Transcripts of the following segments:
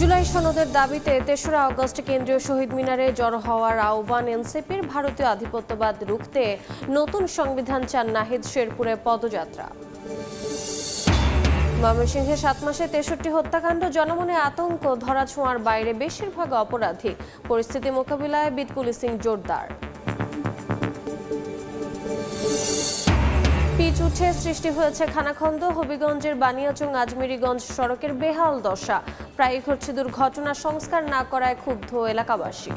জুলাই সনদের দাবিতে ৩রা আগস্ট কেন্দ্রীয় শহীদ মিনারে জড়ো হওয়ার আহ্বান এনসিপির। ভারতীয় আধিপত্যবাদ রুখতে নতুন সংবিধান চান নাহিদ শেরপুরে পদযাত্রা। ময়মনসিংহে ৭ মাসে ৬৩ হত্যাকাণ্ড, জনমনে আতঙ্ক, ধরাছোঁয়ার বাইরে বেশিরভাগ অপরাধী। পরিস্থিতি মোকাবিলায় বিট পুলিশিং জোরদার। পিচ উঠে সৃষ্টি হয়েছে খানাখন্দ, হবিগঞ্জের বানিয়াচং আজমিরিগঞ্জ সড়কের বেহাল দশা। প্রায়ই ঘটছে দুর্ঘটনা, সংস্কার না করায় ক্ষুব্ধ এলাকাবাসী।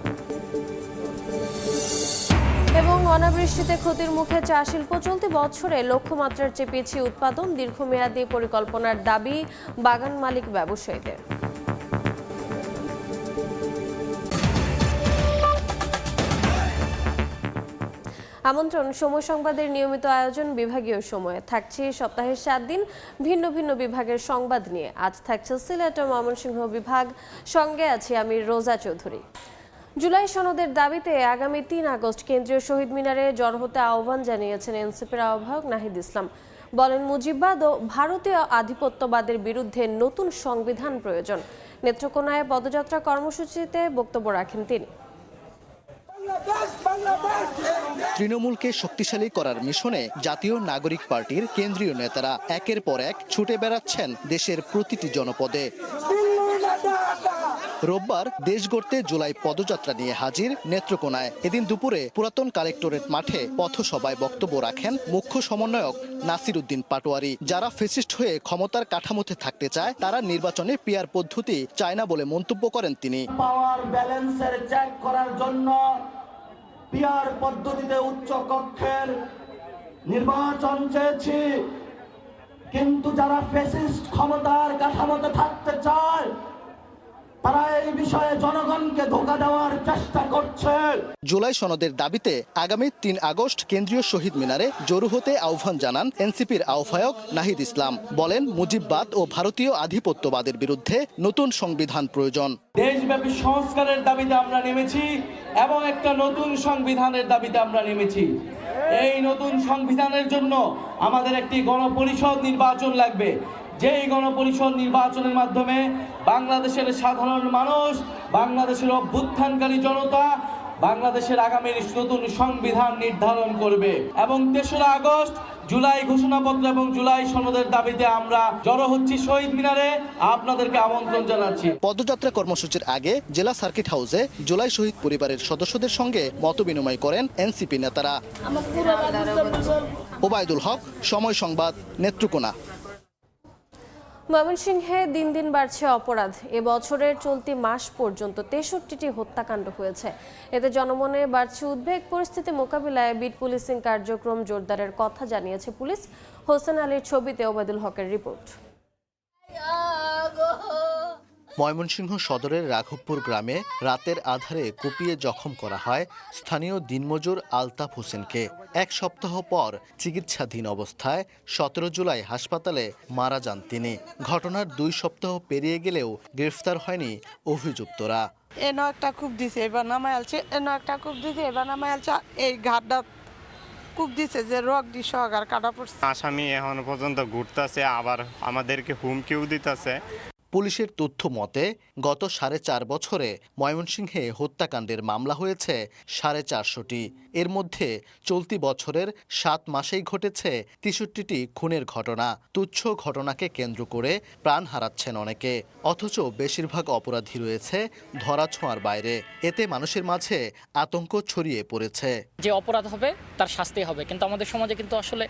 এবং অনাবৃষ্টিতে ক্ষতির মুখে চা শিল্প, চলতি বছরে লক্ষ্যমাত্রার চেয়ে পিছিয়ে উৎপাদন। দীর্ঘমেয়াদী পরিকল্পনার দাবি বাগান মালিক ব্যবসায়ীদের। আমন্ত্রণ সময় সংবাদের নিয়মিত আয়োজন বিভাগীয় সময়ে। থাকছে সপ্তাহের 7 দিন ভিন্ন ভিন্ন বিভাগের সংবাদ নিয়ে। আজ থাকছে সিলেট ও ময়মনসিংহ বিভাগ, সঙ্গে আছি আমি রোজা চৌধুরী। জুলাই সনদের দাবিতে আগামী ৩ আগস্ট কেন্দ্রীয় শহীদ মিনারে জড়ো হতে আহ্বান জানিয়েছেন এনসিপির আহ্বায়ক নাহিদ ইসলাম। বলেন, মুজিববাদ ও ভারতীয় আধিপত্যবাদের বিরুদ্ধে নতুন সংবিধান প্রয়োজন। নেত্রকোনায় পদযাত্রা কর্মসূচিতে বক্তব্য রাখেন তিনি। তৃণমূলকে শক্তিশালী করার মিশনে জাতীয় নাগরিক পার্টির কেন্দ্রীয় নেতারা একের পর এক ছুটে বেড়াচ্ছেন দেশের প্রতিটি জনপদে। রোববার দেশ গড়তে জুলাই পদযাত্রা নিয়ে হাজির নেত্রকোনায়। এদিন দুপুরে পুরাতন কালেক্টরেট মাঠে পথসভায় বক্তব্য রাখেন মুখ্য সমন্বয়ক নাসির উদ্দিন পাটোয়ারি। যারা ফ্যাসিস্ট হয়ে ক্ষমতার কাঠামোতে থাকতে চায় তারা নির্বাচনে পিয়ার পদ্ধতি চায় না বলে মন্তব্য করেন তিনি। পাওয়ার ব্যালেন্সের চেক করার জন্য পিয়ার পদ্ধতিতে উচ্চ কক্ষের নির্বাচন চেয়েছি, কিন্তু যারা ফ্যাসিস্ট ক্ষমতার কাঠামোতে থাকতে চায় তারা এই বিষয়ে জনগণকে ধোঁকা দেওয়ার চেষ্টা করছে। জুলাই সনদের দাবিতে আগামী ৩ আগস্ট কেন্দ্রীয় শহীদ মিনারে জড়ো হতে আহ্বান জানান এনসিপির আহ্বায়ক নাহিদ ইসলাম। বলেন, মুজিববাদ ও ভারতীয় আধিপত্যবাদের বিরুদ্ধে নতুন সংবিধান প্রয়োজন। দেশব্যাপী সংস্কারের দাবিতে আমরা নেমেছি এবং একটা নতুন সংবিধানের দাবিতে আমরা নেমেছি। এই নতুন সংবিধানের জন্য আমাদের একটি গণপরিষদ নির্বাচন লাগবে। যেই গণপরিষদ নির্বাচনের মাধ্যমে বাংলাদেশের সাধারণ মানুষ, বাংলাদেশের অভ্যুত্থানকারী জনতা বাংলাদেশের আগামীর নতুন সংবিধান নির্ধারণ করবে। এবং ৩রা আগস্ট জুলাই ঘোষণাপত্র এবং জুলাই সনদের দাবিতে আমরা জড়ো হচ্ছি শহীদ মিনারে। আপনাদেরকে আমন্ত্রণ জানাচ্ছি। পদযাত্রা কর্মসূচির আগে জেলা সার্কিট হাউসে জুলাই শহীদ পরিবারের সদস্যদের সঙ্গে মতবিনিময় করেন এনসিপি নেতারা। ওবায়দুল হক, সময় সংবাদ, নেত্রকোনা। ময়মনসিংহে দিন দিন বাড়ছে অপরাধ। এবছরের চলতি মাস পর্যন্ত ৬৩টি হত্যাকাণ্ড হয়েছে। এতে জনমনে বাড়ছে উদ্বেগ। পরিস্থিতি মোকাবিলায় বিট পুলিশিং কার্যক্রম জোরদারের কথা জানিয়েছে পুলিশ। হোসেন আলীর ছবিতে ওবায়দুল হকের রিপোর্ট। ময়মনসিংহ সদরের রাঘবপুর গ্রামে রাতের আধারে কুপিয়ে জখম করা হয় স্থানীয় দিনমজুর আলতাফ হোসেনকে। 1 সপ্তাহ পর চিকিৎসাধীন অবস্থায় 17 জুলাই হাসপাতালে মারা যান তিনি। ঘটনার 2 সপ্তাহ পেরিয়ে গেলেও গ্রেফতার হয়নি অভিযুক্তরা। এনো একটা কূপ দিছে, এবার নামায় আলছে, এনো একটা কূপ দিছে, এবার নামায় আলছে। এই ঘাটটা কূপ দিছে যে রক দি সহকার কাটা পড়ছে। আসামি এখন পর্যন্ত ঘুরতেছে, আবার আমাদেরকে হুমকিও দিতেছে। পুলিশের তথ্য মতে গত 4.5 বছরে ময়মনসিংহে হত্যাকাণ্ডের মামলা হয়েছে 450টি। এর মধ্যে চলতি বছরের 7 মাসেই ঘটেছে 63টি খুনের ঘটনা। তুচ্ছ ঘটনাকে কেন্দ্র করে প্রাণ হারাচ্ছেন অনেকে, অথচ বেশিরভাগ অপরাধী রয়েছে ধরাছোঁয়ার বাইরে। এতে মানুষের মাঝে আতঙ্ক ছড়িয়ে পড়েছে। যে অপরাধ হবে তার শাস্তি হবে, কিন্তু আমাদের সমাজে কিন্তু আসলে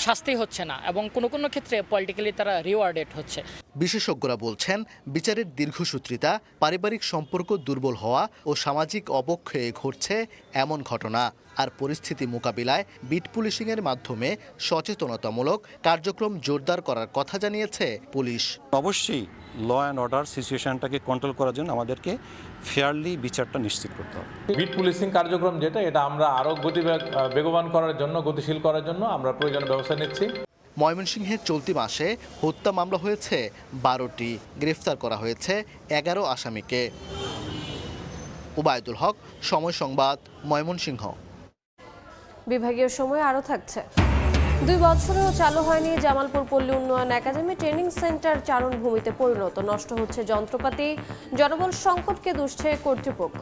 শাস্তি হচ্ছে না, এবং কোনো কোনো ক্ষেত্রে পলিটিক্যালি তারা রিওয়ার্ডেড হচ্ছে। বিশেষজ্ঞরা বলছেন, বিচারের দীর্ঘসূত্রিতা, পারিবারিক সম্পর্ক দুর্বল হওয়া ও সামাজিক অবক্ষয়ে ঘটছে এমন ঘটনা। আর পরিস্থিতি মোকাবিলায় বিট পুলিশিংয়ের মাধ্যমে সচেতনতামূলক কার্যক্রম জোরদার করার কথা জানিয়েছে পুলিশ। অবশ্যই ল অ্যান্ড অর্ডার সিচুয়েশনটাকে কন্ট্রোল করার জন্য আমাদেরকে ফেয়ারলি বিচারটা নিশ্চিত করতে হবে। বিট পুলিশিং কার্যক্রম এটা আমরা আরও বেগবান করার জন্য, গতিশীল করার জন্য আমরা প্রয়োজনীয় ব্যবস্থা নিচ্ছি। ময়মনসিংহে চলতি মাসে হত্যা মামলা হয়েছে 12টি, গ্রেফতার করা হয়েছে 11 আসামিকে। ওবায়দুল হক, সময় সংবাদ, ময়মনসিংহ। বিভাগীয় সময় আরও থাকছে। 2 বছরেও চালু হয়নি জামালপুর পল্লী উন্নয়ন একাডেমি ট্রেনিং সেন্টার চারণভূমিতে পরিণত, নষ্ট হচ্ছে যন্ত্রপাতি, জনবল সংকটকে দুষছে কর্তৃপক্ষ।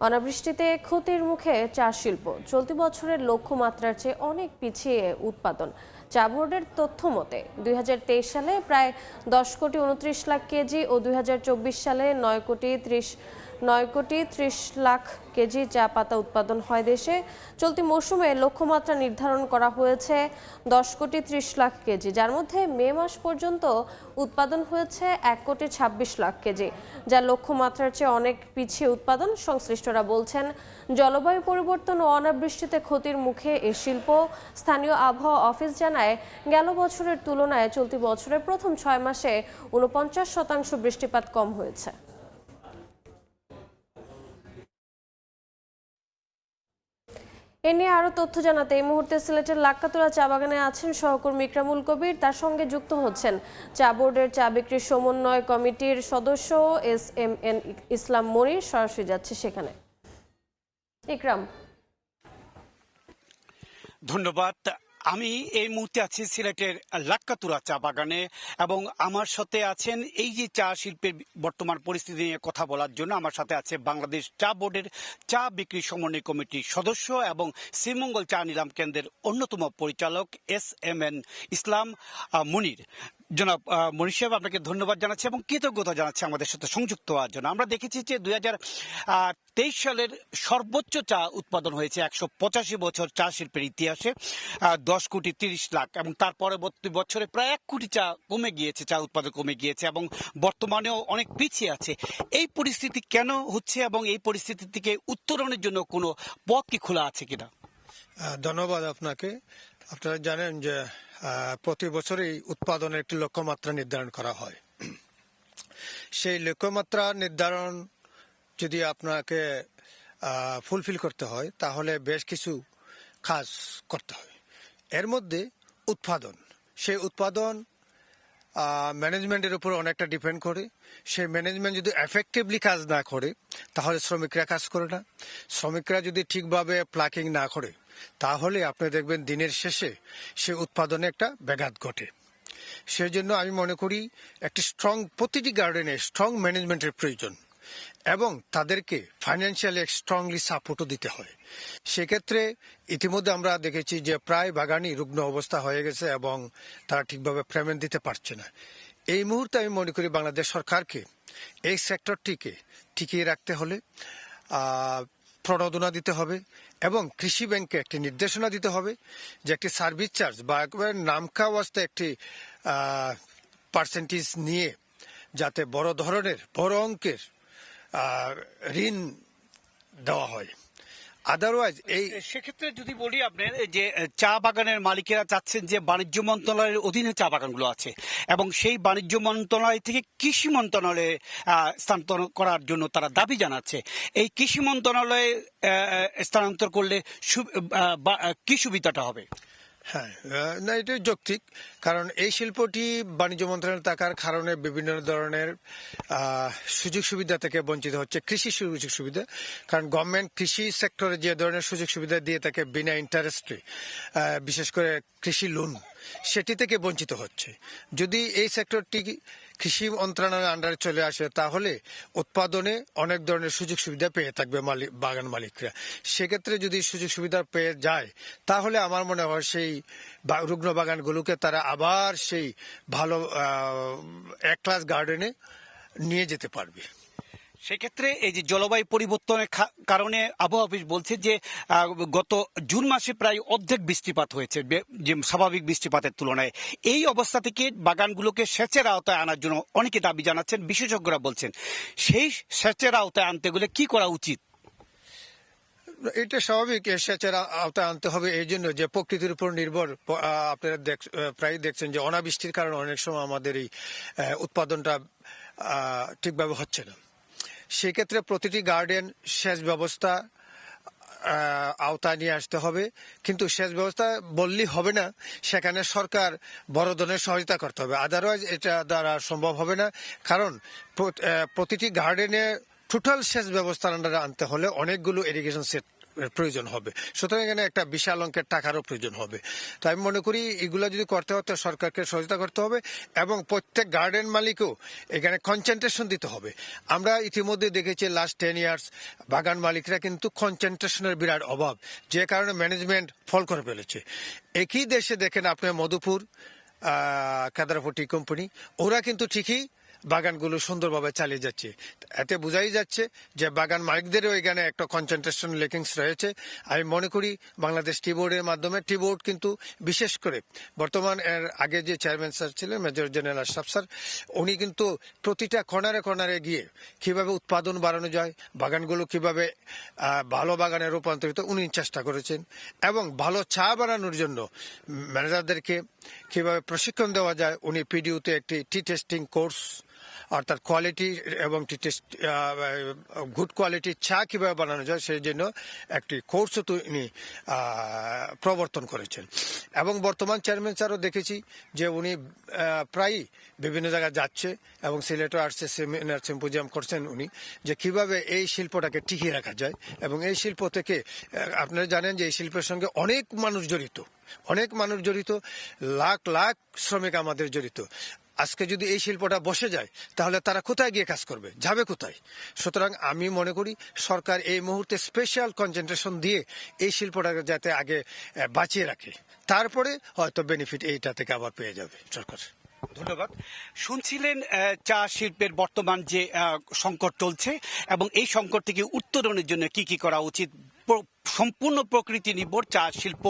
অনাবৃষ্টিতে ক্ষতির মুখে চা শিল্প, চলতি বছরের লক্ষ্যমাত্রার চেয়ে অনেক পিছিয়ে উৎপাদন। চা বোর্ডের তথ্য মতে 2023 সালে প্রায় 10 কোটি 29 লাখ কেজি ও 2024 সালে 9 কোটি 30 লাখ কেজি চা পাতা উৎপাদন হয় দেশে। চলতি মৌসুমে লক্ষ্যমাত্রা নির্ধারণ করা হয়েছে 10 কোটি 30 লাখ কেজি, যার মধ্যে মে মাস পর্যন্ত উৎপাদন হয়েছে 1 কোটি 26 লাখ কেজি, যা লক্ষ্যমাত্রার চেয়ে অনেক পিছিয়ে উৎপাদন। সংশ্লিষ্টরা বলছেন, জলবায়ু পরিবর্তন ও অনাবৃষ্টিতে ক্ষতির মুখে এ শিল্প। স্থানীয় আবহাওয়া অফিস জানায়, গেল বছরের তুলনায় চলতি বছরের প্রথম 6 মাসে 49% বৃষ্টিপাত কম হয়েছে। এ নিয়ে আরো তথ্য জানাতে এই মুহূর্তে সিলেটের লাক্কাতুরা চা বাগানে আছেন সহকর্মী ইকরামুল কবির, তার সঙ্গে যুক্ত হচ্ছেন চা বোর্ডের চা বিক্রি সমন্বয় কমিটির সদস্য SMN ইসলাম মনির। সরাসরি যাচ্ছে সেখানে। ইকরাম, ধন্যবাদ। আমি এই মুহূর্তে আছি সিলেটের লাক্কাতুরা চা বাগানে এবং আমার সাথে আছেন এই যে চা শিল্পের বর্তমান পরিস্থিতি নিয়ে কথা বলার জন্য আমার সাথে আছে বাংলাদেশ চা বোর্ডের চা বিক্রি সমন্বয় কমিটির সদস্য এবং শ্রীমঙ্গল চা নিলাম কেন্দ্রের অন্যতম পরিচালক SMN ইসলাম মনির। জনাব মনির সাহেব, আপনাকে ধন্যবাদ জানাচ্ছি এবং কৃতজ্ঞতা জানাচ্ছি আমাদের সাথে সংযুক্ত হওয়ার জন্য। আমরা দেখেছি যে 2023 সালের সর্বোচ্চ চা উৎপাদন হয়েছে 185 বছর চা শিল্পের ইতিহাসে, 10 কোটি 30 লাখ, এবং তার পরবর্তী বছরে প্রায় 1 কোটি চা কমে গিয়েছে, চা উৎপাদন কমে গিয়েছে এবং বর্তমানেও অনেক পিছিয়ে আছে। এই পরিস্থিতি কেন হচ্ছে এবং এই পরিস্থিতি থেকে উত্তরণের জন্য কোনো পথ কি খোলা আছে কিনা? ধন্যবাদ আপনাকে। আপনারা জানেন যে প্রতি বছরই উৎপাদনের একটি লক্ষ্যমাত্রা নির্ধারণ করা হয়। সেই লক্ষ্যমাত্রা নির্ধারণ যদি আপনাকে ফুলফিল করতে হয় তাহলে বেশ কিছু কাজ করতে হয়। এর মধ্যে উৎপাদন, সেই উৎপাদন ম্যানেজমেন্টের উপর অনেকটা ডিপেন্ড করে। সেই ম্যানেজমেন্ট যদি এফেক্টিভলি কাজ না করে তাহলে শ্রমিকরা কাজ করে না। শ্রমিকরা যদি ঠিকভাবে প্লাকিং না করে তাহলে আপনি দেখবেন দিনের শেষে সে উৎপাদনে একটা ব্যাঘাত ঘটে। সেই জন্য আমি মনে করি একটি প্রতিটি গার্ডেনে স্ট্রং ম্যানেজমেন্টের প্রয়োজন এবং তাদেরকে ফাইন্যান্সিয়ালি স্ট্রংলি সাপোর্টও দিতে হয়। সেক্ষেত্রে ইতিমধ্যে আমরা দেখেছি যে প্রায় বাগানই রুগ্ন অবস্থা হয়ে গেছে এবং তারা ঠিকভাবে পেমেন্ট দিতে পারছে না। এই মুহূর্তে আমি মনে করি বাংলাদেশ সরকারকে এই সেক্টরটিকে টিকিয়ে রাখতে হলে প্রণোদনা দিতে হবে এবং কৃষি ব্যাংকে একটি নির্দেশনা দিতে হবে যে একটি সার্ভিস চার্জ বা একবারে নামকা অবস্থা একটি পার্সেন্টেজ নিয়ে যাতে বড় ধরনের বড় অঙ্কের ঋণ দেওয়া হয়। আদারওয়াইজ সেক্ষেত্রে যদি বলি আপনার যে চা বাগানের মালিকেরা চাচ্ছেন যে বাণিজ্য মন্ত্রণালয়ের অধীনে চা বাগানগুলো আছে এবং সেই বাণিজ্য মন্ত্রণালয় থেকে কৃষি মন্ত্রণালয়ে স্থানান্তর করার জন্য তারা দাবি জানাচ্ছে। এই কৃষি মন্ত্রণালয়ে স্থানান্তর করলে কি সুবিধাটা হবে? হ্যাঁ, না, এটা যৌক্তিক, কারণ এই শিল্পটি বাণিজ্য মন্ত্রণালয়ে থাকার কারণে বিভিন্ন ধরনের সুযোগ সুবিধা থেকে বঞ্চিত হচ্ছে। কৃষি সুযোগ সুবিধা, কারণ গভর্নমেন্ট কৃষি সেক্টরে যে ধরনের সুযোগ সুবিধা দিয়ে থাকে বিনা ইন্টারেস্টে, বিশেষ করে কৃষি লোন, সেটি থেকে বঞ্চিত হচ্ছে। যদি এই সেক্টরটি কৃষি মন্ত্রণালয়ের আন্ডারে চলে আসে তাহলে উৎপাদনে অনেক ধরনের সুযোগ সুবিধা পেয়ে থাকবে বাগান মালিকরা। সেক্ষেত্রে যদি সুযোগ সুবিধা পেয়ে যায় তাহলে আমার মনে হয় সেই রুগ্ন বাগানগুলোকে তারা আবার সেই ভালো এক ক্লাস গার্ডেনে নিয়ে যেতে পারবে। সেক্ষেত্রে এই যে জলবায়ু পরিবর্তনের কারণে আবহাওয়া অফিস বলছে যে গত জুন মাসে প্রায় অর্ধেক বৃষ্টিপাত হয়েছে যে স্বাভাবিক বৃষ্টিপাতের তুলনায়। এই অবস্থা থেকে বাগানগুলোকে সেচের আওতায় আনার জন্য অনেকে দাবি জানাচ্ছেন, বিশেষজ্ঞরা বলছেন সেই সেচের আওতায় আনতে গেলে কি করা উচিত? এটা স্বাভাবিক, সেচের আওতায় আনতে হবে এই জন্য যে প্রকৃতির উপর নির্ভর। আপনারা প্রায় দেখছেন যে অনাবৃষ্টির কারণে অনেক সময় আমাদের এই উৎপাদনটা ঠিকভাবে হচ্ছে না। সেক্ষেত্রে প্রতিটি গার্ডেন সেচ ব্যবস্থা আওতায় নিয়ে আসতে হবে, কিন্তু সেচ ব্যবস্থা বললেই হবে না, সেখানে সরকার বড় ধরনের সহায়তা করতে হবে। আদারওয়াইজ এটা দ্বারা সম্ভব হবে না, কারণ প্রতিটি গার্ডেনে টোটাল সেচ ব্যবস্থার আন্ডারে আনতে হলে অনেকগুলো ইরিগেশন সেট প্রয়োজন হবে, সুতরাং এখানে একটা বিশাল অঙ্কের টাকারও প্রয়োজন হবে। তো আমি মনে করি এগুলো যদি করতে হয় তো সরকারকে সহযোগিতা করতে হবে এবং প্রত্যেক গার্ডেন মালিকও এখানে কনসেন্ট্রেশন দিতে হবে। আমরা ইতিমধ্যে দেখেছি লাস্ট 10 ইয়ার্স বাগান মালিকরা কিন্তু কনসেন্ট্রেশনের বিরাট অভাব, যে কারণে ম্যানেজমেন্ট ফল করে ফেলেছে। একই দেশে দেখেন আপনি মধুপুর, কাদারপুর টি কোম্পানি, ওরা কিন্তু ঠিকই বাগানগুলো সুন্দরভাবে চালিয়ে যাচ্ছে। এতে বোঝাই যাচ্ছে যে বাগান মালিকদেরও এখানে একটা কনসেন্ট্রেশন লেকিংস রয়েছে। আমি মনে করি বাংলাদেশ টি বোর্ডের মাধ্যমে, টি বোর্ড কিন্তু বিশেষ করে বর্তমান এর আগে যে চেয়ারম্যান স্যার ছিলেন মেজর জেনারেল আশরাফ স্যার, উনি কিন্তু প্রতিটা কর্নারে কর্নারে গিয়ে কিভাবে উৎপাদন বাড়ানো যায়, বাগানগুলো কিভাবে ভালো বাগানে রূপান্তরিত উনি চেষ্টা করেছেন এবং ভালো চা বানানোর জন্য ম্যানেজারদেরকে কিভাবে প্রশিক্ষণ দেওয়া যায়, উনি পিডিউতে একটি টি টেস্টিং কোর্স অর্থাৎ কোয়ালিটি এবং গুড কোয়ালিটির চা কিভাবে বানানো যায় সেই জন্য একটি কোর্সও তিনি প্রবর্তন করেছেন। এবং বর্তমান চেয়ারম্যান স্যারও দেখেছি যে উনি প্রায়ই বিভিন্ন জায়গায় যাচ্ছে এবং সিলেটে আসছে, সেমিনার সিম্পোজিয়াম করছেন উনি, যে কিভাবে এই শিল্পটাকে টিকিয়ে রাখা যায়। এবং এই শিল্প থেকে আপনারা জানেন যে এই শিল্পের সঙ্গে অনেক মানুষ জড়িত, লাখ লাখ শ্রমিক আমাদের জড়িত। আজকে যদি এই শিল্পটা বসে যায় তাহলে তারা কোথায় গিয়ে কাজ করবে, যাবে কোথায়? সুতরাং আমি মনে করি সরকার এই মুহূর্তে স্পেশাল কনসেন্ট্রেশন দিয়ে এই শিল্পটাকে যাতে আগে বাঁচিয়ে রাখে, তারপরে হয়তো বেনিফিট এইটা থেকে আবার পেয়ে যাবে সরকার। ধন্যবাদ। শুনছিলেন চা শিল্পের বর্তমান যে সংকট চলছে এবং এই সংকট থেকে উত্তরণের জন্য কি কি করা উচিত। সম্পূর্ণ প্রকৃতি নির্ভর চা শিল্প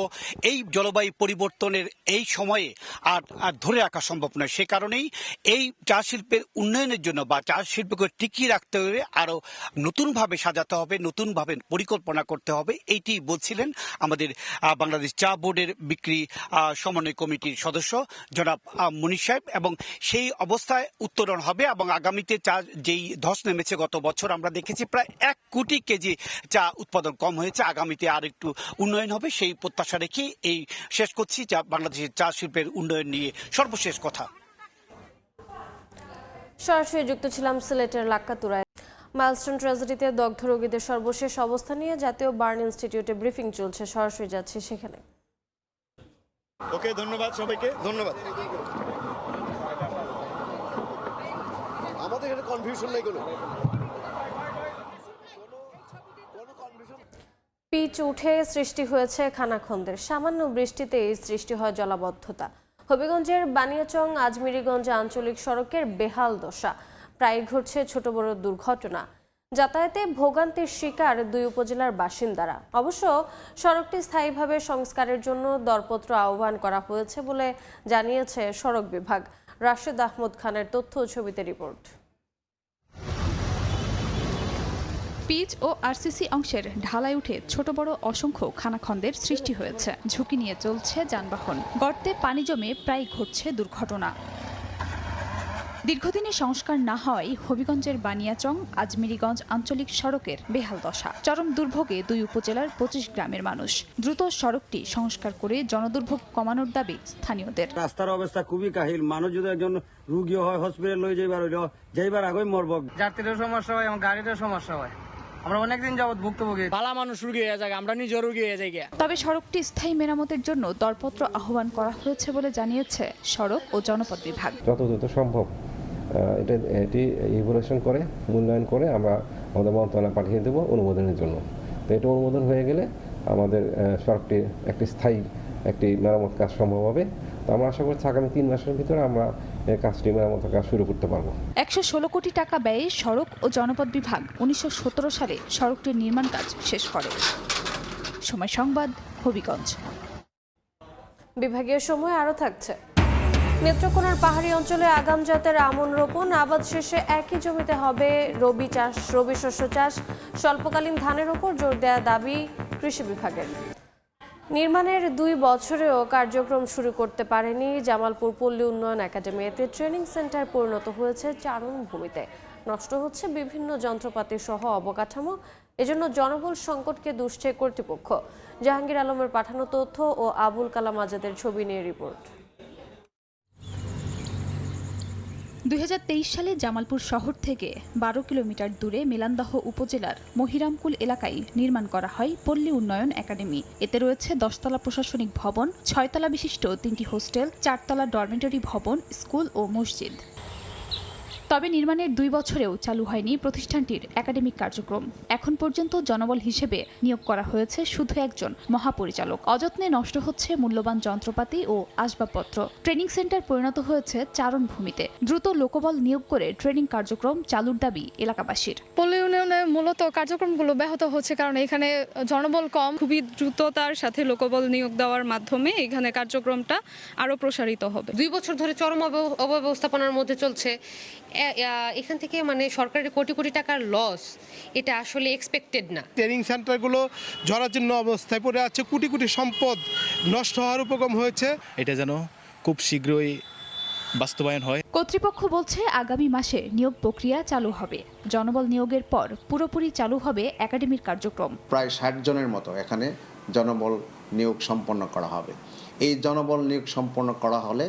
এই জলবায়ু পরিবর্তনের এই সময়ে আর ধরে রাখা সম্ভব নয়। সে কারণেই এই চা শিল্পের উন্নয়নের জন্য বা চা শিল্পকে টিকিয়ে রাখতে হলে আরো নতুনভাবে সাজাতে হবে, নতুনভাবে পরিকল্পনা করতে হবে। এইটি বলছিলেন আমাদের বাংলাদেশ চা বোর্ডের বিক্রি সমন্বয় কমিটির সদস্য জনাব মনির সাহেব। এবং সেই অবস্থায় উত্তরণ হবে এবং আগামীতে চা যেই ধস নেমেছে গত বছর আমরা দেখেছি প্রায় 1 কোটি কেজি চা উৎপাদন কম হয়েছে, আগামীতে আর একটু উন্নয়ন হবে সেই প্রত্যাশা রেখে এই শেষ করছি যা বাংলাদেশের চা শিল্পের উন্নয়ন নিয়ে সর্বশেষ কথা। সরাসরি যুক্ত ছিলাম সিলেটের লাক্কাতুরায়। মাইলস্টোন ট্র্যাজেডিতে দগ্ধ রোগীদের সর্বশেষ অবস্থা নিয়ে জাতীয় বার্ন ইনস্টিটিউটে ব্রিফিং চলছে, সরাসরি যাচ্ছি সেখানে। ওকে, ধন্যবাদ সবাইকে, ধন্যবাদ। আমাদের এখানে কনফিউশন নাই কোনো। পিচ উঠে সৃষ্টি হয়েছে খানাখন্দের, সামান্য বৃষ্টিতেই সৃষ্টি হয় জলাবদ্ধতা। হবিগঞ্জের বানিয়াচং আজমিরিগঞ্জ আঞ্চলিক সড়কের বেহাল দশা, প্রায় ঘটছে ছোট বড় দুর্ঘটনা। যাতায়াতে ভোগান্তির শিকার 2 উপজেলার বাসিন্দারা। অবশ্য সড়কটি স্থায়ীভাবে সংস্কারের জন্য দরপত্র আহ্বান করা হয়েছে বলে জানিয়েছে সড়ক বিভাগ। রাশেদ আহমদ খানের তথ্য ও ছবিতে রিপোর্ট। পিচ ও আরসিসি অংশের ঢালাই উঠে ছোট বড় অসংখ্য খানাখন্দের সৃষ্টি হয়েছে। ঝুঁকি নিয়ে চলছে যানবাহন, গর্তে পানি জমে প্রায় ঘটছে দুর্ঘটনা। দীর্ঘদিনের সংস্কার না হওয়ায় হবিগঞ্জের বানিয়াচং আজমিরিগঞ্জ আঞ্চলিক সড়কের বেহাল দশা। চরম দুর্ভোগে 2 উপজেলার 25 গ্রামের মানুষ। দ্রুত সড়কটি সংস্কার করে জনদুর্ভোগ কমানোর দাবি স্থানীয়দের। রাস্তার অবস্থা খুবই কাহিল, মানুষ যদি একজন রোগী হয় হসপিটাল লয়ে যাইবার আগে মরব। যাত্রীদের সমস্যা হয় এবং গাড়িদের সমস্যা হয়। আমরা অনেকদিন যাবত ভুক্তভোগী, ভালো মানুষ রোগী হয়ে যায়, আমরা নিজেও রোগী হয়ে যাই। তবে সড়কটি স্থায়ী মেরামতের জন্য দরপত্র আহ্বান করা হয়েছে বলে জানিয়েছে সড়ক ও জনপথ বিভাগ। যত দ্রুত সম্ভব এটি ইভ্যালুয়েশন করে মূল্যায়ন করে আমরা আমাদের মন্ত্রণালয়ে পাঠিয়ে দেবো অনুমোদনের জন্য। তো এটা অনুমোদন হয়ে গেলে আমাদের সড়কটি একটি স্থায়ী একটি মেরামত কাজ সম্ভব হবে। তো আমরা আশা করছি আগামী 3 মাসের ভিতরে আমরা এই কাজটি মেরামতের কাজ শুরু করতে পারবো। 116 কোটি টাকা ব্যয়ে সড়ক ও জনপথ বিভাগ 1917 সালে সড়কটির নির্মাণ কাজ শেষ করে। সময় সংবাদ, হবিগঞ্জ। বিভাগীয় সময় আরও থাকছে। নেত্রকোনার পাহাড়ি অঞ্চলে আগাম জাতের আমন রোপণ, আবাদ শেষে একই জমিতে হবে রবি শস্য চাষ। স্বল্পকালীন ধানের উপর জোর দেওয়া দাবি কৃষি বিভাগের। নির্মাণের 2 বছরেও কার্যক্রম শুরু করতে পারেনি জামালপুর পল্লী উন্নয়ন একাডেমি। এতে ট্রেনিং সেন্টার পরিণত হয়েছে চারণভূমিতে। নষ্ট হচ্ছে বিভিন্ন যন্ত্রপাতি সহ অবকাঠামো। এজন্য জনবল সংকটকে দুষছে কর্তৃপক্ষ। জাহাঙ্গীর আলমের পাঠানো তথ্য ও আবুল কালাম আজাদের ছবি নিয়ে রিপোর্ট। 2023 সালে জামালপুর শহর থেকে 12 কিলোমিটার দূরে মেলান্দহ উপজেলার মহিরামকুল এলাকায় নির্মাণ করা হয় পল্লী উন্নয়ন একাডেমি। এতে রয়েছে 10তলা প্রশাসনিক ভবন, 6তলা বিশিষ্ট 3টি হোস্টেল, 4তলা ডরমিটরি ভবন, স্কুল ও মসজিদ। তবে নির্মাণের 2 বছরেও চালু হয়নি প্রতিষ্ঠানটির একাডেমিক কার্যক্রম। এখন পর্যন্ত জনবল হিসেবে নিয়োগ করা হয়েছে শুধু একজন মহাপরিচালক। অযত্নে নষ্ট হচ্ছে মূল্যবান যন্ত্রপাতি ও আসবাবপত্র। ট্রেনিং সেন্টার পরিণত হয়েছে চারণভূমিতে। দ্রুত লোকবল নিয়োগ করে ট্রেনিং কার্যক্রম চালুর দাবি এলাকাবাসীর। পল্লী উন্নয়নে মূলত কার্যক্রমগুলো ব্যাহত হচ্ছে, কারণ এখানে জনবল কম। খুবই দ্রুততার সাথে লোকবল নিয়োগ দেওয়ার মাধ্যমে এখানে কার্যক্রমটা আরো প্রসারিত হবে। 2 বছর ধরে চরম অব্যবস্থাপনার মধ্যে চলছে। এখান থেকে মানে সরকারের কোটি কোটি টাকার লস, এটা আসলে এক্সপেক্টেড না। ট্রেনিং সেন্টারগুলো জরাজীর্ণ অবস্থায় পড়ে আছে, কোটি কোটি সম্পদ নষ্ট হওয়ার উপক্রম হয়েছে। এটা যেন খুব শীঘ্রই বাস্তবায়ন হয়। কর্তৃপক্ষ বলছে আগামী মাসে নিয়োগ প্রক্রিয়া চালু হবে। জনবল নিয়োগের পর পুরোপুরি চালু হবে একাডেমির কার্যক্রম। প্রায় 60 জনের মতো এখানে জনবল নিয়োগ সম্পন্ন করা হবে। এই জনবল নিয়োগ সম্পন্ন করা হলে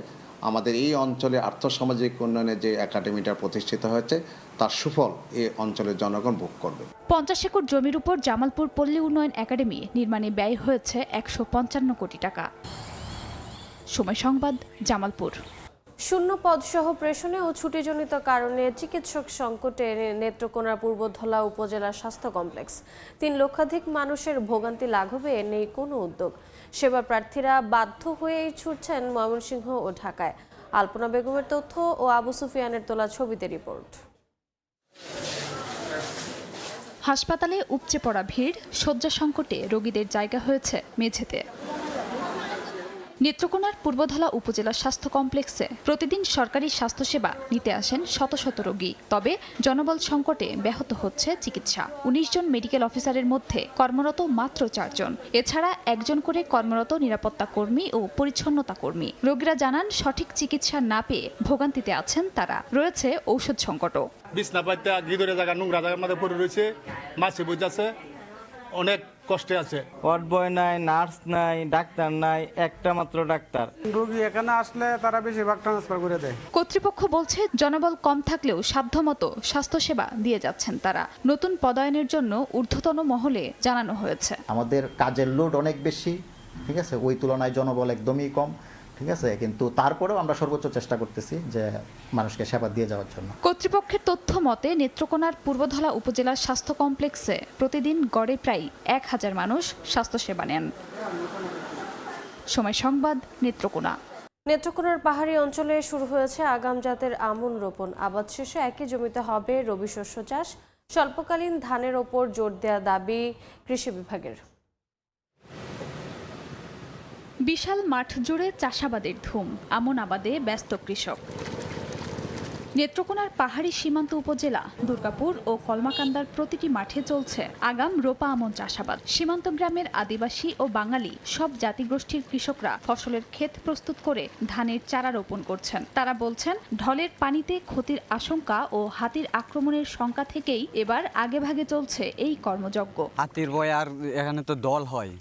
আমাদের এই অঞ্চলে আর্থসামাজিক উন্নয়নে যে একাডেমিটা প্রতিষ্ঠিত হয়েছে তার সুফল এই অঞ্চলের জনগণ ভোগ করবে। 50 একর জমির উপর জামালপুর পল্লী উন্নয়ন একাডেমি নির্মাণে ব্যয় হয়েছে 155 কোটি টাকা। সময় সংবাদ, জামালপুর। শূন্য পদসহ প্রেষণে ও ছুটিজনিত কারণে চিকিৎসক সংকটে নেত্রকোনার পূর্বধলা উপজেলা স্বাস্থ্য কমপ্লেক্স। 3 লক্ষাধিক মানুষের ভোগান্তি লাঘবে নেই কোনো উদ্যোগ। সেবা প্রার্থীরা বাধ্য হয়েই ছুটছেন ময়মনসিংহ ও ঢাকায়। আলপনা বেগমের তথ্য ও আবু সুফিয়ানের তোলা ছবিতে রিপোর্ট। হাসপাতালে উপচে পড়া ভিড়, শয্যা সংকটে রোগীদের জায়গা হয়েছে মেঝেতে। নেত্রকোনার পূর্বধলা উপজেলা স্বাস্থ্য কমপ্লেক্সে প্রতিদিন সরকারি স্বাস্থ্যসেবা নিতে আসেন শত শত রোগী। তবে জনবল সংকটে ব্যাহত হচ্ছে চিকিৎসা। 19 জন মেডিকেল অফিসারের মধ্যে কর্মরত মাত্র 4 জন। এছাড়া 1 জন করে কর্মরত নিরাপত্তা কর্মী ও পরিচ্ছন্নতা কর্মী। রোগীরা জানান সঠিক চিকিৎসা না পেয়ে ভোগান্তিতে আছেন তারা। রয়েছে ঔষধ সংকটও। বিছনা পাইতে গিদরে জায়গা নোংরা জায়গার মধ্যে পড়ে রয়েছে, মাছি বুঝাচ্ছে, অনেক কষ্টে আছে। ওয়ার্ড বয় নাই, নার্স নাই, ডাক্তার নাই, একটা মাত্র ডাক্তার। রোগী এখানে আসলে তারা বেশিরভাগ ট্রান্সফার করে দেয়। কর্তৃপক্ষ বলছে জনবল কম থাকলেও সাধ্যমতো স্বাস্থ্যসেবা দিয়ে যাচ্ছেন তারা। নতুন পদায়নের জন্য ঊর্ধ্বতন মহলে জানানো হয়েছে। আমাদের কাজের লোড অনেক বেশি, ঠিক আছে, ওই তুলনায় জনবল একদমই কম, ঠিক আছে, কিন্তু তারপরেও আমরা সর্বোচ্চ চেষ্টা করতেছি যে মানুষকে সেবা দিয়ে যাওয়ার জন্য। কর্তৃপক্ষের তথ্য মতে নেত্রকোনার পূর্বধলা উপজেলার স্বাস্থ্য কমপ্লেক্সে প্রতিদিন গড়ে প্রায় 1000 মানুষ স্বাস্থ্যসেবা নেন। সময় সংবাদ, নেত্রকোনা। নেত্রকোনার পাহাড়ি অঞ্চলে শুরু হয়েছে আগাম জাতের আমন রোপণ। আবাদ শেষে একই জমিতে হবে রবি শস্য চাষ। স্বল্পকালীন ধানের ওপর জোর দেওয়া দাবি কৃষি বিভাগের। বিশাল মাঠ জুড়ে চাষাবাদের ধুম, আমন আবাদে ব্যস্ত কৃষক। নেত্রকোনার পাহাড়ি সীমান্ত উপজেলা দুর্গাপুর ও কলমাকান্দার প্রতিটি মাঠে চলছে আগাম রোপা আমন চাষাবাদ। সীমান্ত গ্রামের আদিবাসী ও বাঙালি সব জাতিগোষ্ঠীর কৃষকরা ফসলের ক্ষেত প্রস্তুত করে ধানের চারা রোপণ করছেন। তারা বলছেন ঢলের পানিতে ক্ষতির আশঙ্কা ও হাতির আক্রমণের শঙ্কা থেকেই এবার আগেভাগে চলছে এই কর্মযজ্ঞ। হাতির ভয়, আর এখানে তো দল হয়,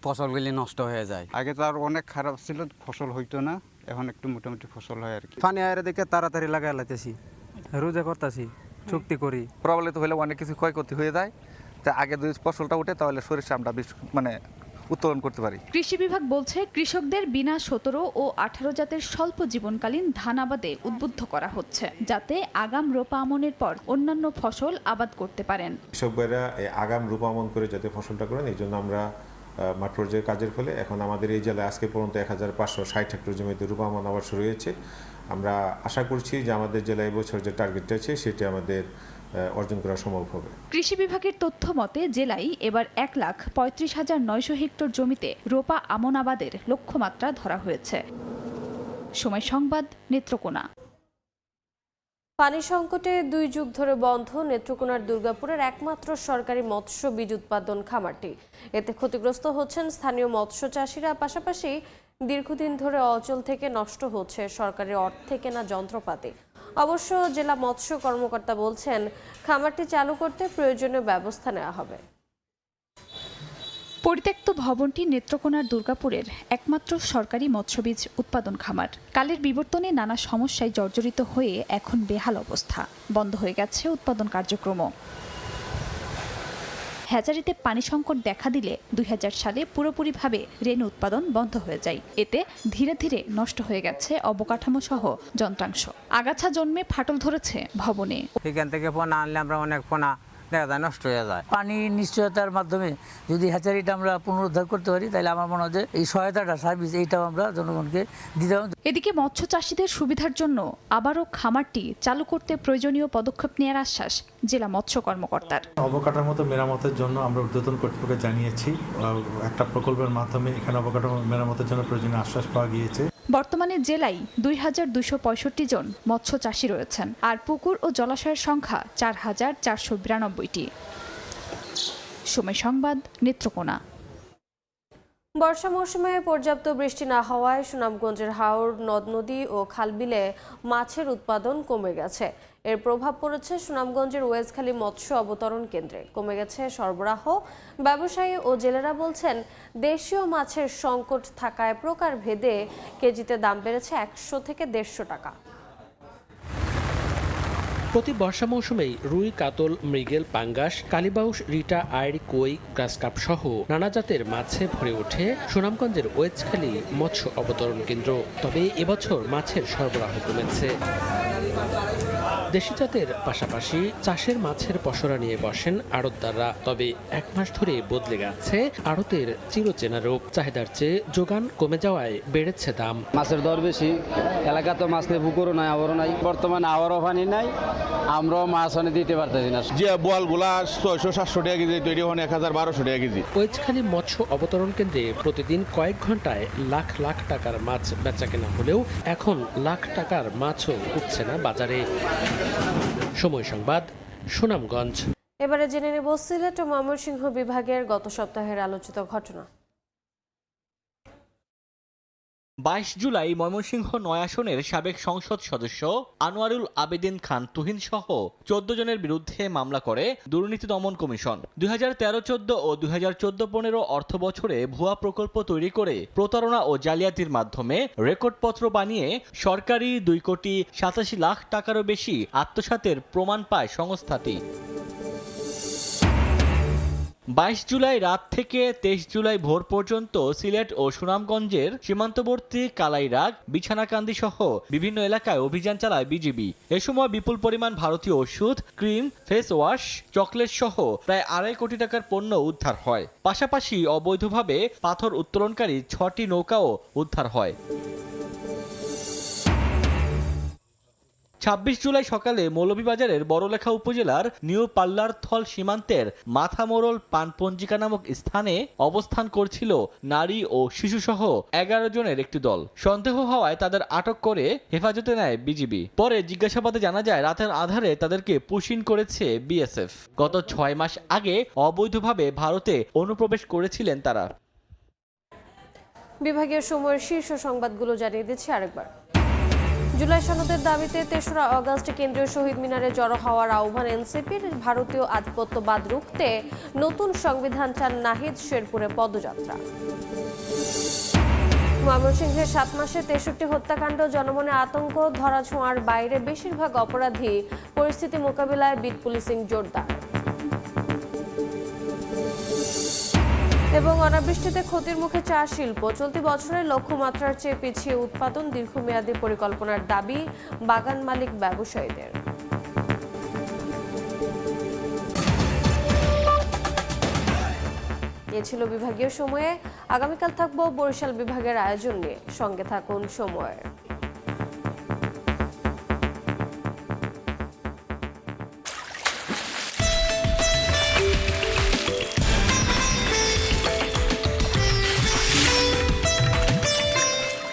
ফসলগুলি নষ্ট হয়ে যায়। আগে তো আর অনেক খারাপ ছিল, ফসল হইতো না, এখন একটু মোটামুটি ফসল হয় আর কি। পানি আয়ের দিকে তাড়াতাড়ি লাগাই লাইতেছি, রোজা করতেছি, চুক্তি করি। প্রবলেম হলে অনেক কিছু ক্ষয়ক্ষতি হয়ে যায়, তা আগে যদি ফসলটা উঠে তাহলে সরিষা আমরা মানে উত্তোলন করতে পারি। কৃষি বিভাগ বলছে কৃষকদের বিনা 17 ও 18 জাতের স্বল্প জীবনকালীন ধান আবাদে উদ্বুদ্ধ করা হচ্ছে, যাতে আগাম রোপা আমনের পর অন্যান্য ফসল আবাদ করতে পারেন। কৃষক ভাইরা আগাম রোপা আমন করে যাতে ফসলটা করেন, এই জন্য আমরা মাঠ পর্যায়ে কাজের ফলে এখন আমাদের এই জেলায় আজকে পর্যন্ত 1560 হেক্টর জমিতে রোপা আমন আবাদ শুরু হয়েছে। আমরা আশা করছি যে আমাদের জেলায় এবছর যে টার্গেটটা আছে সেটি আমাদের অর্জন করা সম্ভব হবে। কৃষি বিভাগের তথ্য মতে জেলায় এবার 1,35,900 হেক্টর জমিতে রোপা আমন আবাদের লক্ষ্যমাত্রা ধরা হয়েছে। সময় সংবাদ, নেত্রকোনা। পানি সংকটে 2 যুগ ধরে বন্ধ নেত্রকোনার দুর্গাপুরের একমাত্র সরকারি মৎস্য বীজ উৎপাদন খামারটি। এতে ক্ষতিগ্রস্ত হচ্ছেন স্থানীয় মৎস্য চাষিরা, পাশাপাশি দীর্ঘদিন ধরে অচল থেকে নষ্ট হচ্ছে সরকারের অর্থে কেনা যন্ত্রপাতি। অবশ্য জেলা মৎস্য কর্মকর্তা বলছেন খামারটি চালু করতে প্রয়োজনীয় ব্যবস্থা নেওয়া হবে। পরিত্যক্ত ভবনটি নেত্রকোনার দুর্গাপুরের একমাত্র সরকারি মৎস্যবীজ উৎপাদন খামার। কালের বিবর্তনে নানা সমস্যায় জর্জরিত হয়ে এখন বেহাল অবস্থা, বন্ধ হয়ে গেছে উৎপাদন কার্যক্রম। হ্যাচারিতে পানি সংকট দেখা দিলে 2000 সালে পুরোপুরিভাবে রেণু উৎপাদন বন্ধ হয়ে যায়। এতে ধীরে ধীরে নষ্ট হয়ে গেছে অবকাঠামো সহ যন্ত্রাংশ। আগাছা জন্মে ফাটল ধরেছে ভবনে। এখান থেকে পোনা আনলে আমরা অনেক পোনা দেখা যায় নষ্ট হয়ে যায়। পানি নিশ্চয়তার মাধ্যমে যদি হ্যাচারিটা আমরা পুনরুদ্ধার করতে পারি তাহলে আমার মনে হয় যে এই সহায়তাটা সার্ভিস এইটাও আমরা জনগণকে দিতে হবে। এদিকে মৎস্য চাষীদের সুবিধার জন্য আবারও খামারটি চালু করতে প্রয়োজনীয় পদক্ষেপ নেওয়ার আশ্বাস জেলা মৎস্য কর্মকর্তার। অবকাঠামোতে মেরামতের জন্য আমরা ঊর্ধ্বতন কর্তৃপক্ষকে জানিয়েছি, একটা প্রকল্পের মাধ্যমে এখানে অবকাঠামো মেরামতের জন্য প্রয়োজনীয় আশ্বাস পাওয়া গিয়েছে। বর্তমানে জেলায় 2265 জন মৎস্য চাষী রয়েছেন, আর পুকুর ও জলাশয়ের সংখ্যা 4492টি। সময় সংবাদ, নেত্রকোনা। বর্ষা মৌসুমে পর্যাপ্ত বৃষ্টি না হওয়ায় সুনামগঞ্জের হাওর, নদ নদী ও খালবিলে মাছের উৎপাদন কমে গেছে। এর প্রভাব পড়েছে সুনামগঞ্জের ওয়েজখালী মৎস্য অবতরণ কেন্দ্রে। কমে গেছে সরবরাহ। ব্যবসায়ী ও জেলেরা বলছেন, দেশীয় মাছের সংকট থাকায় প্রকারভেদে কেজিতে দাম বেড়েছে 100 থেকে 150 টাকা। প্রতি বর্ষা মৌসুমেই রুই, কাতল, মৃগেল, পাঙ্গাস, কালীবাউস, রিটা, আইড়, কই, গ্রাসকাপ সহ নানা জাতের মাছে ভরে ওঠে সুনামগঞ্জের ওয়েজখালী মৎস্য অবতরণ কেন্দ্র। তবে এবছর মাছের সরবরাহ কমেছে। দেশি জাতের পাশাপাশি চাষের মাছের পসরা নিয়ে বসেন আড়তদাররা। তবে 1 মাস ধরে বদলে গেছে আড়তের চিরচেনা রূপ। চাহিদার চেয়ে যোগান কমে যাওয়ায় বেড়েছে দাম। মাছের দর বেশি, এলাকা তো মাছ নেই, পুকুরও নাই, আবারও নাই। বর্তমানে আবারও পানি নাই, আমরাও মাছ অনেক দিতে পারতেছি না। যে বোয়ালগুলা 600-700 টাকা কেজি, তৈরি হন 1000-1200 টাকা কেজি। ওয়েজখালী মৎস্য অবতরণ কেন্দ্রে প্রতিদিন কয়েক ঘন্টায় লাখ লাখ টাকার মাছ বেচা কেনা হলেও এখন লাখ টাকার মাছও উঠছে না বাজারে। সময় সংবাদ, সুনামগঞ্জ। এবারে জেনে নেব সিলেট ও ময়মনসিংহ বিভাগের গত সপ্তাহের আলোচিত ঘটনা। 22 জুলাই ময়মনসিংহ 9 আসনের সাবেক সংসদ সদস্য আনোয়ারুল আবেদিন খান তুহিন সহ 14 জনের বিরুদ্ধে মামলা করে দুর্নীতি দমন কমিশন। 2013-14 ও 2014-15 অর্থ বছরে ভুয়া প্রকল্প তৈরি করে প্রতারণা ও জালিয়াতির মাধ্যমে রেকর্ডপত্র বানিয়ে সরকারি 2,87 লাখ টাকারও বেশি আত্মসাতের প্রমাণ পায় সংস্থাটি। 22 জুলাই রাত থেকে 23 জুলাই ভোর পর্যন্ত সিলেট ও সুনামগঞ্জের সীমান্তবর্তী কালাইরাগ, বিছানাকান্দি সহ বিভিন্ন এলাকায় অভিযান চালায় বিজিবি। এ সময় বিপুল পরিমাণ ভারতীয় ওষুধ, ক্রিম, ফেস ওয়াশ, চকলেট সহ প্রায় 2.5 কোটি টাকার পণ্য উদ্ধার হয়। পাশাপাশি অবৈধভাবে পাথর উত্তোলনকারী 6টি নৌকাও উদ্ধার হয়। 26 জুলাই সকালে মৌলভীবাজারের বড়লেখা উপজেলার নিউ পাল্লারথল সীমান্তের মাথামোরল পান পঞ্জিকা নামক স্থানে অবস্থান করছিল নারী ও শিশুসহ 11 জনের একটি দল। সন্দেহ হওয়ায় তাদের আটক করে হেফাজতে নেয় বিজিবি। পরে জিজ্ঞাসাবাদে জানা যায় রাতের আধারে তাদেরকে পুশিং করেছে বিএসএফ। গত 6 মাস আগে অবৈধভাবে ভারতে অনুপ্রবেশ করেছিলেন তারা। বিভাগীয় সময়ের শীর্ষ সংবাদগুলো জানিয়ে দিচ্ছি আরেকবার। জুলাই সনদের দাবিতে 3রা আগস্ট কেন্দ্রীয় শহীদ মিনারে জড়ো হওয়ার আহ্বান এনসিপির। ভারতীয় আধিপত্যবাদ রুখতে নতুন সংবিধান চান নাহিদ শেরপুরে পদযাত্রা। ময়মনসিংহে 7 মাসে 63 হত্যাকাণ্ড, জনমনে আতঙ্ক। ধরাছোঁয়ার বাইরে বেশিরভাগ অপরাধী। পরিস্থিতি মোকাবিলায় বিট পুলিশিং জোরদার। এবং অনাবৃষ্টিতে ক্ষতির মুখে চা শিল্প। চলতি বছরের লক্ষ্যমাত্রার চেয়ে পিছিয়ে উৎপাদন। দীর্ঘমেয়াদী পরিকল্পনার দাবি বাগান মালিক ব্যবসায়ীদের। এ ছিল বিভাগীয় সময়ে। আগামীকাল থাকবো বরিশাল বিভাগের আয়োজন নিয়ে। সঙ্গে থাকুন সময়ের।